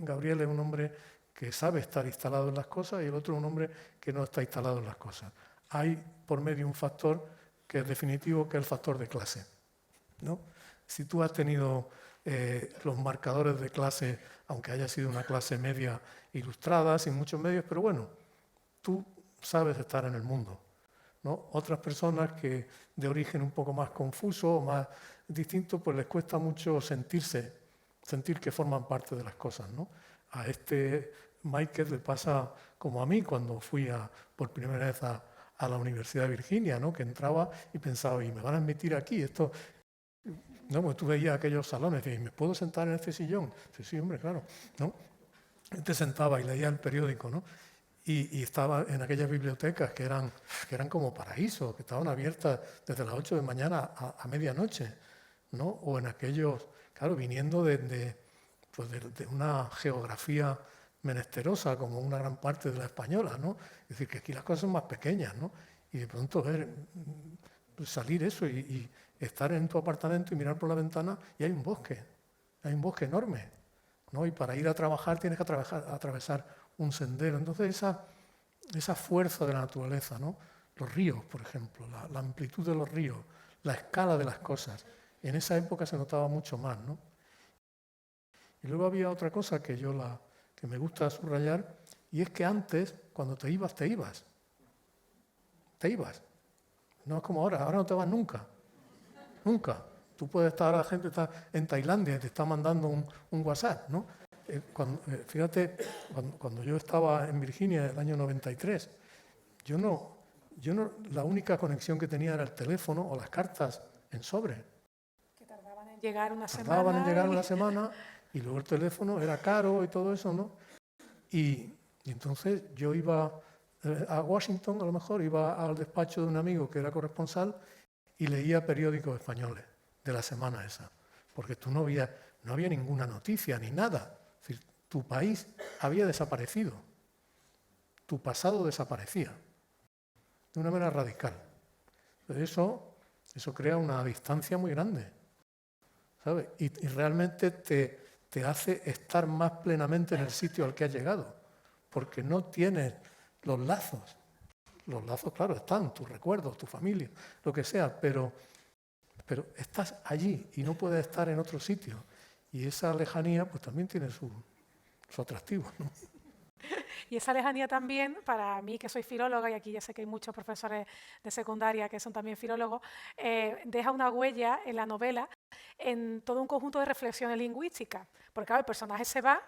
Gabriel es un hombre que sabe estar instalado en las cosas y el otro es un hombre que no está instalado en las cosas. Hay por medio un factor que es definitivo, que es el factor de clase, ¿no? Si tú has tenido los marcadores de clase, aunque haya sido una clase media ilustrada, sin muchos medios, pero bueno, tú sabes estar en el mundo, ¿no? Otras personas que de origen un poco más confuso, más distinto, pues les cuesta mucho sentir que forman parte de las cosas, ¿no? A Máiquez le pasa como a mí cuando fui por primera vez a la Universidad de Virginia, ¿no? Que entraba y pensaba, ¿y me van a admitir aquí? Esto, no, pues tú veías aquellos salones y ¿me puedo sentar en este sillón? Sí, hombre, claro, ¿no? Te sentaba y leía el periódico, ¿no? Y estaba en aquellas bibliotecas que eran como paraísos, que estaban abiertas desde las 8 de mañana a medianoche, ¿no? O en aquellos, claro, viniendo de una geografía menesterosa como una gran parte de la española, ¿no? Es decir, que aquí las cosas son más pequeñas, ¿no? Y de pronto salir eso y estar en tu apartamento y mirar por la ventana y hay un bosque enorme, ¿no? Y para ir a trabajar tienes que atravesar un sendero. Entonces esa fuerza de la naturaleza, ¿no? Los ríos, por ejemplo, la amplitud de los ríos, la escala de las cosas, en esa época se notaba mucho más, ¿no? Y luego había otra cosa que me gusta subrayar, y es que antes, cuando te ibas. No es como ahora no te vas nunca. Tú puedes estar, la gente está en Tailandia y te está mandando un WhatsApp, ¿no? Fíjate, cuando yo estaba en Virginia en el año 93, la única conexión que tenía era el teléfono o las cartas en sobre. Que tardaban en llegar una semana. Tardaban en llegar una semana y luego el teléfono era caro y todo eso, ¿no? Y entonces yo iba a Washington, a lo mejor, iba al despacho de un amigo que era corresponsal y leía periódicos españoles de la semana esa, porque no había ninguna noticia ni nada. Es decir, tu país había desaparecido, tu pasado desaparecía de una manera radical. Eso crea una distancia muy grande, ¿sabes? Y realmente te hace estar más plenamente en el sitio al que has llegado, porque no tienes los lazos. Los lazos, claro, están, tus recuerdos, tu familia, lo que sea, pero estás allí y no puedes estar en otro sitio. Y esa lejanía pues también tiene su atractivo, ¿no? Y esa lejanía también, para mí que soy filóloga, y aquí ya sé que hay muchos profesores de secundaria que son también filólogos, deja una huella en la novela en todo un conjunto de reflexiones lingüísticas. Porque claro, el personaje se va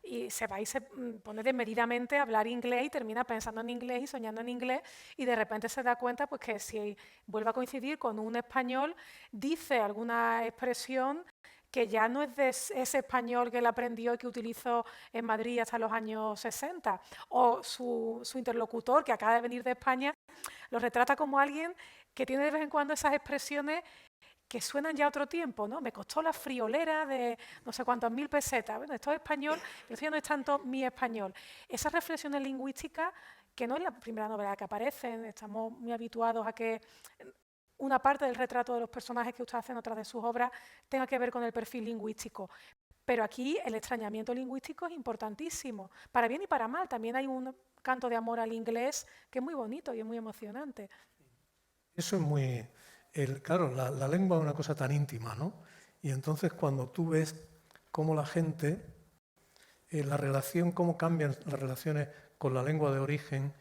y se pone desmedidamente a hablar inglés y termina pensando en inglés y soñando en inglés y de repente se da cuenta pues, que si vuelve a coincidir con un español, dice alguna expresión que ya no es de ese español que él aprendió y que utilizó en Madrid hasta los años 60, o su interlocutor, que acaba de venir de España, lo retrata como alguien que tiene de vez en cuando esas expresiones que suenan ya a otro tiempo, ¿no? Me costó la friolera de no sé cuántas mil pesetas. Bueno, esto es español, pero esto ya no es tanto mi español. Esas reflexiones lingüísticas, que no es la primera novela que aparecen, estamos muy habituados a que una parte del retrato de los personajes que usted hace en otras de sus obras tenga que ver con el perfil lingüístico. Pero aquí el extrañamiento lingüístico es importantísimo, para bien y para mal. También hay un canto de amor al inglés que es muy bonito y es muy emocionante. Eso es muy... claro, la lengua es una cosa tan íntima, ¿no? Y entonces cuando tú ves cómo la gente, la relación, cómo cambian las relaciones con la lengua de origen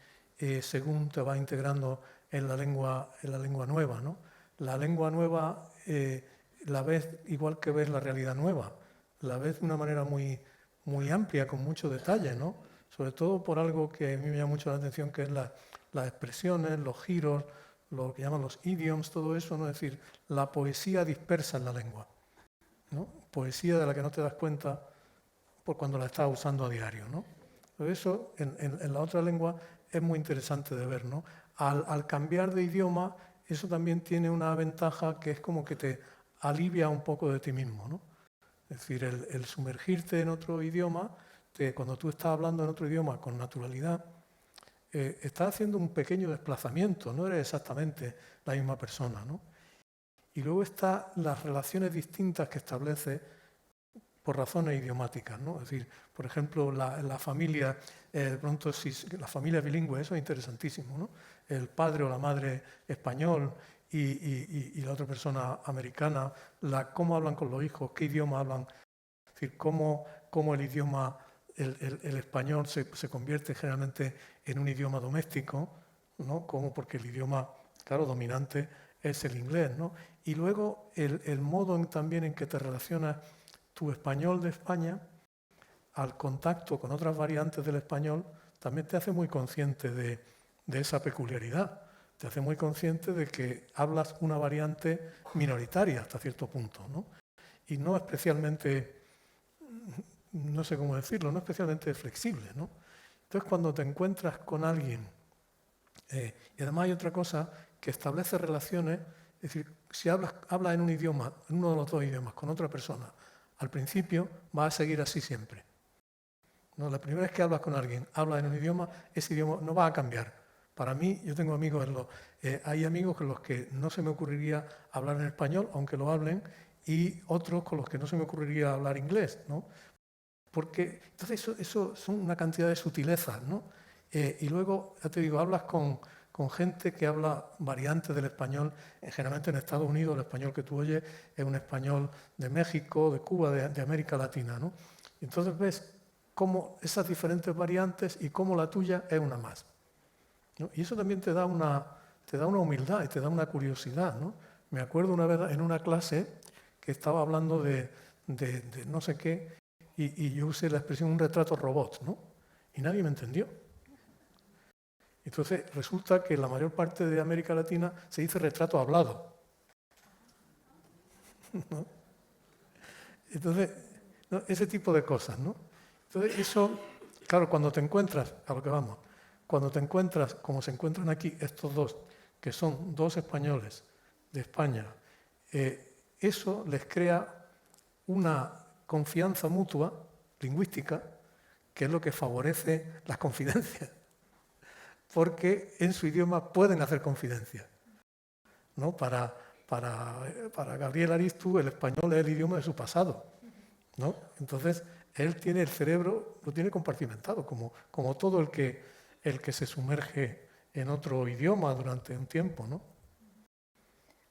según te vas integrando en la lengua nueva, ¿no? La lengua nueva la ves igual que ves la realidad nueva, la ves de una manera muy, muy amplia, con mucho detalle, ¿no? Sobre todo por algo que a mí me llama mucho la atención, que es las expresiones, los giros, lo que llaman los idioms, todo eso, ¿no? Es decir, la poesía dispersa en la lengua, ¿no? Poesía de la que no te das cuenta por cuando la estás usando a diario, ¿no? Pero eso en la otra lengua es muy interesante de ver, ¿no? Al cambiar de idioma, eso también tiene una ventaja que es como que te alivia un poco de ti mismo, ¿no? Es decir, el sumergirte en otro idioma, cuando tú estás hablando en otro idioma con naturalidad, estás haciendo un pequeño desplazamiento, no eres exactamente la misma persona, ¿no? Y luego están las relaciones distintas que establece por razones idiomáticas, ¿no? Es decir, por ejemplo, la familia, de pronto, la familia bilingüe, eso es interesantísimo, ¿no? El padre o la madre español y la otra persona americana, cómo hablan con los hijos, qué idioma hablan, es decir, cómo el idioma, el español se convierte generalmente en un idioma doméstico, ¿no? Porque el idioma, claro, dominante es el inglés, ¿no? Y luego el modo también en que te relacionas tu español de España al contacto con otras variantes del español también te hace muy consciente de esa peculiaridad. Te hace muy consciente de que hablas una variante minoritaria hasta cierto punto, ¿no? Y no especialmente, no sé cómo decirlo, no especialmente flexible, ¿no? Entonces, cuando te encuentras con alguien, y además hay otra cosa que establece relaciones, es decir, si hablas en un idioma, en uno de los dos idiomas, con otra persona, al principio vas a seguir así siempre, ¿no? La primera vez que hablas con alguien, hablas en un idioma, ese idioma no va a cambiar. Para mí, yo tengo amigos, hay amigos con los que no se me ocurriría hablar en español, aunque lo hablen, y otros con los que no se me ocurriría hablar inglés, ¿no? Porque entonces eso son una cantidad de sutilezas, ¿no? Y luego, ya te digo, hablas con gente que habla variantes del español, generalmente en Estados Unidos el español que tú oyes es un español de México, de Cuba, de América Latina, ¿no? Y entonces ves cómo esas diferentes variantes y cómo la tuya es una más, ¿no? Y eso también te da una humildad y te da una curiosidad, ¿no? Me acuerdo una vez en una clase que estaba hablando de no sé qué, y yo usé la expresión un retrato robot, ¿no? Y nadie me entendió. Entonces resulta que en la mayor parte de América Latina se dice retrato hablado, ¿no? Entonces, ¿no? Ese tipo de cosas, ¿no? Entonces eso, claro, cuando te encuentras, a lo que vamos, cuando te encuentras, como se encuentran aquí estos dos, que son dos españoles de España, eso les crea una confianza mutua lingüística, que es lo que favorece las confidencias, porque en su idioma pueden hacer confidencias, ¿no? Para Gabriel Aristu el español es el idioma de su pasado, ¿no? Entonces él tiene el cerebro, lo tiene compartimentado, como todo el que se sumerge en otro idioma durante un tiempo, ¿no?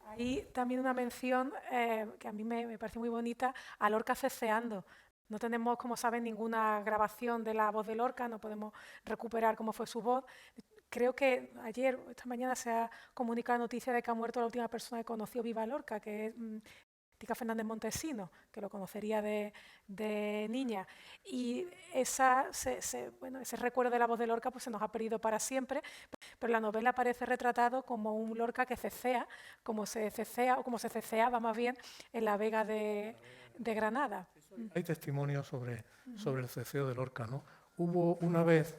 Hay también una mención que a mí me parece muy bonita, a Lorca ceceando. No tenemos, como saben, ninguna grabación de la voz de Lorca, no podemos recuperar cómo fue su voz. Creo que ayer o esta mañana se ha comunicado la noticia de que ha muerto la última persona que conoció viva Lorca, que es Tica Fernández Montesinos, que lo conocería de niña, y ese recuerdo de la voz de Lorca pues se nos ha perdido para siempre, pero la novela aparece retratado como un Lorca que cecea, como se ceceaba más bien en la Vega de Granada. Hay testimonios sobre el ceceo de Lorca, ¿no? Hubo una vez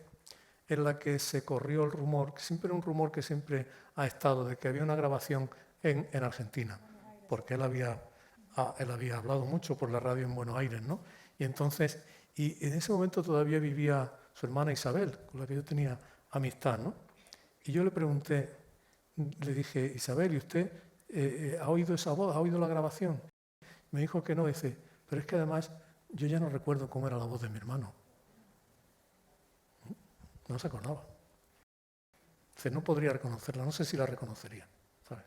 en la que se corrió el rumor, que siempre un rumor que siempre ha estado, de que había una grabación en Argentina, porque él había hablado mucho por la radio en Buenos Aires, ¿no? Y entonces, y en ese momento todavía vivía su hermana Isabel, con la que yo tenía amistad, ¿no? Y yo le pregunté, le dije, Isabel, ¿y usted ha oído esa voz? ¿Ha oído la grabación? Me dijo que no, dice, pero es que además yo ya no recuerdo cómo era la voz de mi hermano. No se acordaba. Dice, no podría reconocerla, no sé si la reconocería, ¿sabes?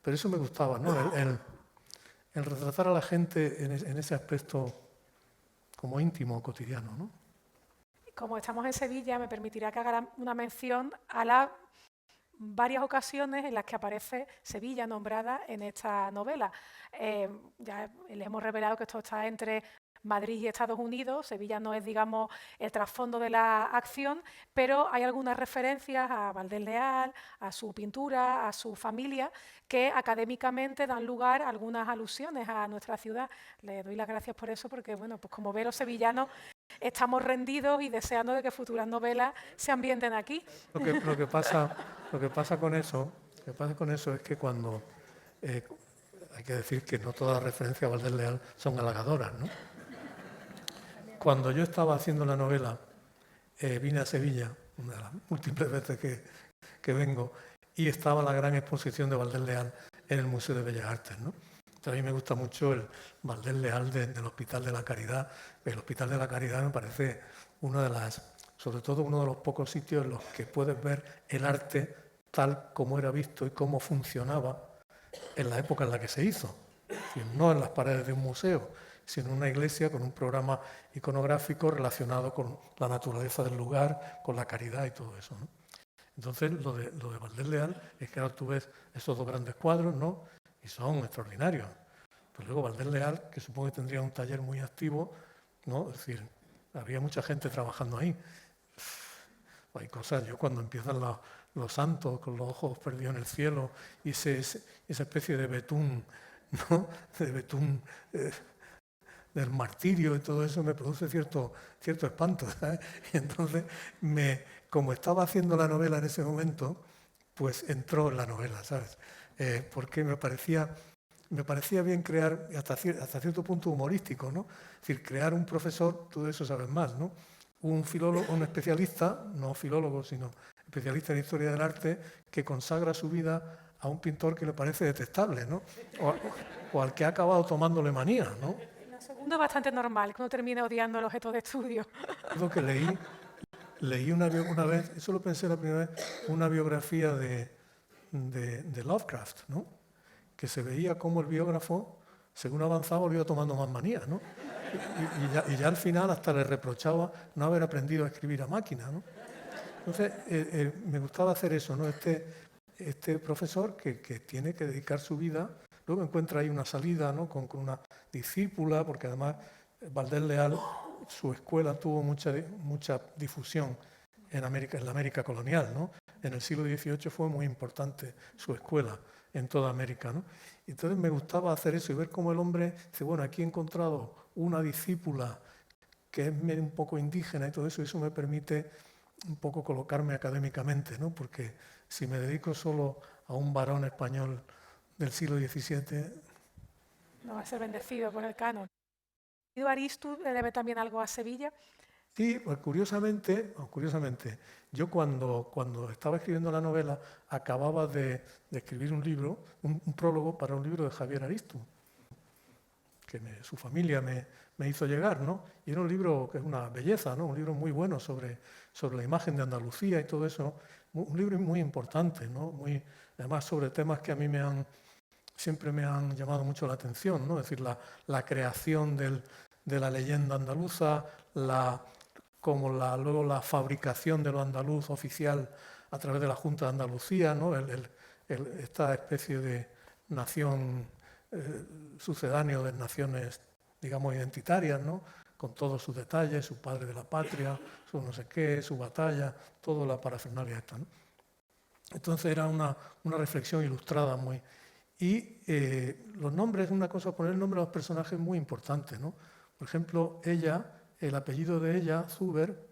Pero eso me gustaba, ¿no? El retratar a la gente en ese aspecto como íntimo, cotidiano, ¿no? Como estamos en Sevilla, me permitirá que haga una mención a las varias ocasiones en las que aparece Sevilla nombrada en esta novela. Ya les hemos revelado que esto está entre Madrid y Estados Unidos. Sevilla no es, digamos, el trasfondo de la acción, pero hay algunas referencias a Valdés Leal, a su pintura, a su familia, que académicamente dan lugar a algunas alusiones a nuestra ciudad. Le doy las gracias por eso, porque, bueno, pues como ve, los sevillanos estamos rendidos y deseando de que futuras novelas se ambienten aquí. Lo que pasa con eso es que cuando hay que decir que no todas las referencias a Valdés Leal son halagadoras, ¿no? Cuando yo estaba haciendo la novela, vine a Sevilla, una de las múltiples veces que vengo, y estaba la gran exposición de Valdés Leal en el Museo de Bellas Artes, ¿no? Entonces, a mí me gusta mucho el Valdés Leal del Hospital de la Caridad. El Hospital de la Caridad me parece sobre todo uno de los pocos sitios en los que puedes ver el arte tal como era visto y cómo funcionaba en la época en la que se hizo. Es decir, no en las paredes de un museo, sino en una iglesia con un programa iconográfico relacionado con la naturaleza del lugar, con la caridad y todo eso, ¿no? Entonces, lo de Valdés Leal es que ahora tú ves esos dos grandes cuadros, ¿no? Y son extraordinarios. Pues luego Valdés Leal, que supongo que tendría un taller muy activo, ¿no? Es decir, había mucha gente trabajando ahí. Hay cosas, yo cuando empiezan los santos con los ojos perdidos en el cielo y esa especie de betún, ¿no? De betún del martirio y todo eso me produce cierto espanto, ¿sabes? Y entonces, como estaba haciendo la novela en ese momento, pues entró en la novela, ¿sabes? Porque me parecía bien crear, hasta cierto punto humorístico, ¿no? Es decir, crear un profesor, tú de eso sabes más, ¿no? Un filólogo, un especialista, no filólogo, sino especialista en historia del arte, que consagra su vida a un pintor que le parece detestable, ¿no? O al que ha acabado tomándole manía, ¿no? El segundo es bastante normal, que uno termine odiando el objeto de estudio. Lo que leí una vez, eso lo pensé la primera vez, una biografía de Lovecraft, ¿no? Que se veía como el biógrafo, según avanzaba, lo iba tomando más manía, ¿no? Y ya al final hasta le reprochaba no haber aprendido a escribir a máquina, ¿no? Entonces, me gustaba hacer eso, ¿no? Este profesor que tiene que dedicar su vida, luego encuentra ahí una salida, ¿no? Con una discípula, porque además Valdés Leal, su escuela tuvo mucha difusión en la América colonial, ¿no? En el siglo XVIII fue muy importante su escuela en toda América, ¿no? Entonces me gustaba hacer eso y ver cómo el hombre dice, bueno, aquí he encontrado una discípula que es un poco indígena y todo eso, y eso me permite un poco colocarme académicamente, ¿no? Porque si me dedico solo a un varón español del siglo XVII... No va a ser bendecido por el canon. ¿Aristu le debe también algo a Sevilla? Sí, pues curiosamente, yo cuando estaba escribiendo la novela acababa de escribir un libro, un prólogo para un libro de Javier Aristu, que su familia me hizo llegar, ¿no? Y era un libro que es una belleza, ¿no? Un libro muy bueno sobre la imagen de Andalucía y todo eso, un libro muy importante, ¿no? Además sobre temas que a mí siempre me han llamado mucho la atención, ¿no? Es decir, la creación de la leyenda andaluza, luego la fabricación de lo andaluz oficial a través de la Junta de Andalucía, ¿no? Esta especie de nación sucedáneo de naciones, digamos, identitarias, ¿no? Con todos sus detalles, su padre de la patria, su no sé qué, su batalla, toda la parafernalia esta, ¿no? Entonces era una reflexión ilustrada muy... Y los nombres, una cosa, poner el nombre a los personajes es muy importante, ¿no? Por ejemplo, ella, el apellido de ella, Zuber,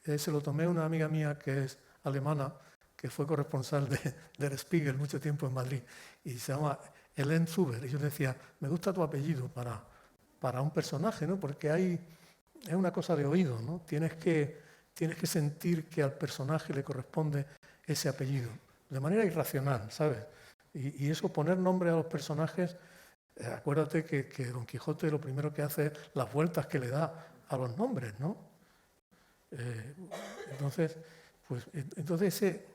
se lo tomé a una amiga mía que es alemana, que fue corresponsal de Der Spiegel mucho tiempo en Madrid, y se llama Helene Zuber. Y yo le decía, me gusta tu apellido para un personaje, ¿no? Porque es una cosa de oído, ¿no? Tienes que sentir que al personaje le corresponde ese apellido, de manera irracional, ¿sabes? Y eso, poner nombre a los personajes, acuérdate que Don Quijote lo primero que hace es las vueltas que le da a los nombres, ¿no? Entonces ese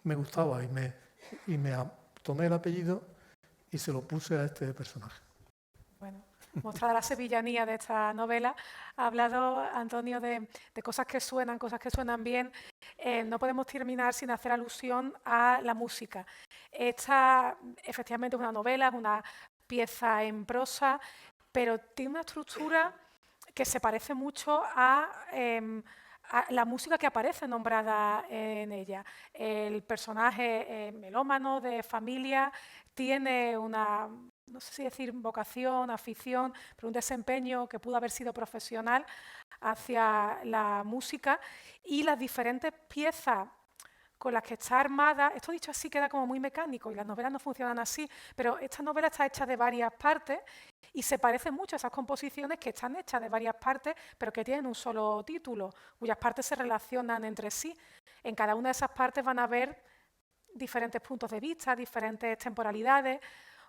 me gustaba y me tomé el apellido y se lo puse a este personaje. Bueno, mostrada la sevillanía de esta novela, ha hablado Antonio de cosas que suenan bien. No podemos terminar sin hacer alusión a la música. Esta efectivamente es una novela, es una pieza en prosa, pero tiene una estructura que se parece mucho a la música que aparece nombrada en ella. El personaje melómano de familia tiene una, no sé si decir vocación, afición, pero un desempeño que pudo haber sido profesional hacia la música, y las diferentes piezas con las que está armada, esto dicho así queda como muy mecánico y las novelas no funcionan así, pero esta novela está hecha de varias partes y se parece mucho a esas composiciones que están hechas de varias partes, pero que tienen un solo título, cuyas partes se relacionan entre sí. En cada una de esas partes van a haber diferentes puntos de vista, diferentes temporalidades.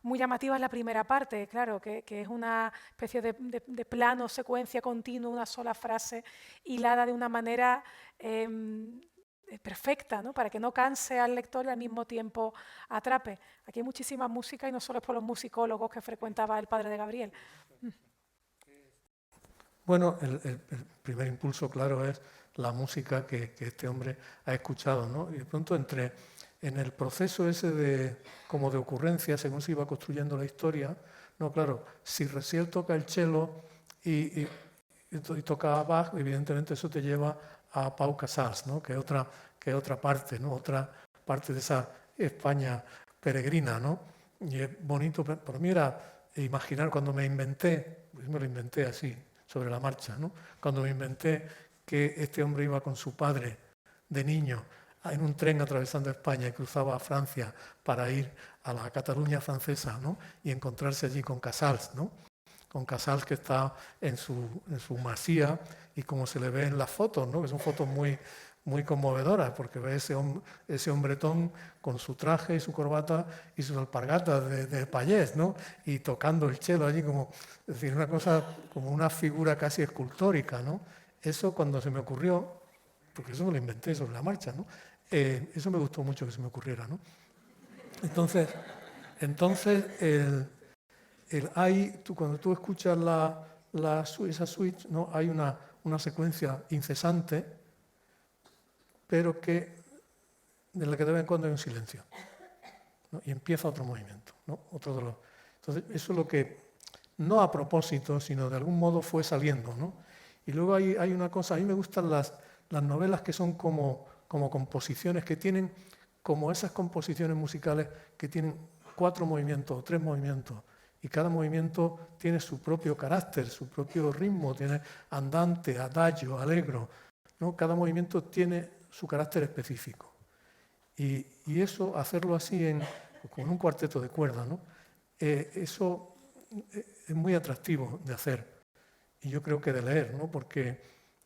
Muy llamativa es la primera parte, claro, que es una especie de plano, secuencia continua, una sola frase hilada de una manera perfecta, ¿no? Para que no canse al lector y al mismo tiempo atrape. Aquí hay muchísima música y no solo es por los musicólogos que frecuentaba el padre de Gabriel. Bueno, el primer impulso, claro, es la música que este hombre ha escuchado, ¿no? Y de pronto en el proceso ese como de ocurrencia, según se iba construyendo la historia, no, claro, si Raciel toca el cello y toca Bach, evidentemente eso te lleva a Pau Casals, ¿no? que es otra parte, ¿no? Otra parte de esa España peregrina, ¿no? Y es bonito, para mí era imaginar cuando me inventé, pues me lo inventé así, sobre la marcha, ¿no? Cuando me inventé que este hombre iba con su padre de niño en un tren atravesando España y cruzaba a Francia para ir a la Cataluña francesa, ¿no? Y encontrarse allí con Casals, ¿no? Con Casals, que está en su masía, y como se le ve en las fotos, ¿no? Que son fotos muy, muy conmovedoras, porque ve ese hombretón con su traje y su corbata y sus alpargatas de payés, ¿no? Y tocando el cello allí, como, es decir, una cosa, como una figura casi escultórica, ¿no? Eso, cuando se me ocurrió, porque eso me lo inventé sobre la marcha, ¿no? Eso me gustó mucho que se me ocurriera, ¿no? Entonces cuando tú escuchas esa suite, ¿no? Hay una secuencia incesante, pero de la que de vez en cuando hay un silencio, ¿no? Y empieza otro movimiento, ¿no? Entonces, eso es lo que, no a propósito, sino de algún modo fue saliendo, ¿no? Y luego hay una cosa, a mí me gustan las novelas que son como composiciones, que tienen como esas composiciones musicales que tienen 4 movimientos o 3 movimientos, y cada movimiento tiene su propio carácter, su propio ritmo, tiene andante, adagio, allegro, ¿no? Cada movimiento tiene su carácter específico. Y eso, hacerlo así con un cuarteto de cuerda, ¿no? Eso es muy atractivo de hacer, y yo creo que de leer, ¿no? Porque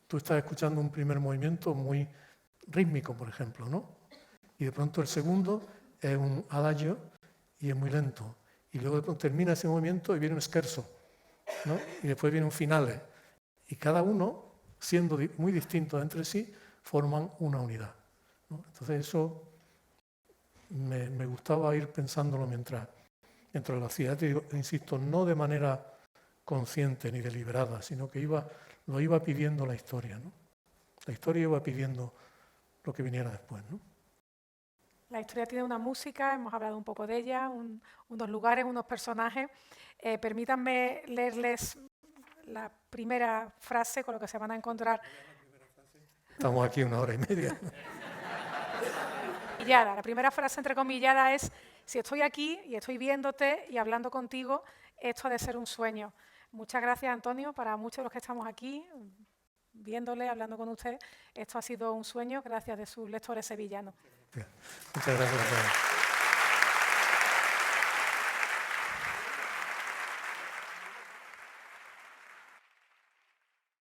tú estás escuchando un primer movimiento muy rítmico, por ejemplo, ¿no? Y de pronto el segundo es un adagio y es muy lento. Y luego de pronto termina ese movimiento y viene un scherzo, ¿no? Y después viene un finale. Y cada uno, siendo muy distintos entre sí, forman una unidad, ¿no? Entonces eso me gustaba ir pensándolo mientras lo hacía. Te digo, insisto, no de manera consciente ni deliberada, sino que lo iba pidiendo la historia, ¿no? La historia iba pidiendo lo que viniera después, ¿no? La historia tiene una música, hemos hablado un poco de ella, unos lugares, unos personajes. Permítanme leerles la primera frase con lo que se van a encontrar. Estamos aquí 1 hora y media. La primera frase entrecomillada es: si estoy aquí y estoy viéndote y hablando contigo, esto ha de ser un sueño. Muchas gracias, Antonio. Para muchos de los que estamos aquí, viéndole, hablando con usted, esto ha sido un sueño gracias de sus lectores sevillanos. Muchas gracias a todos.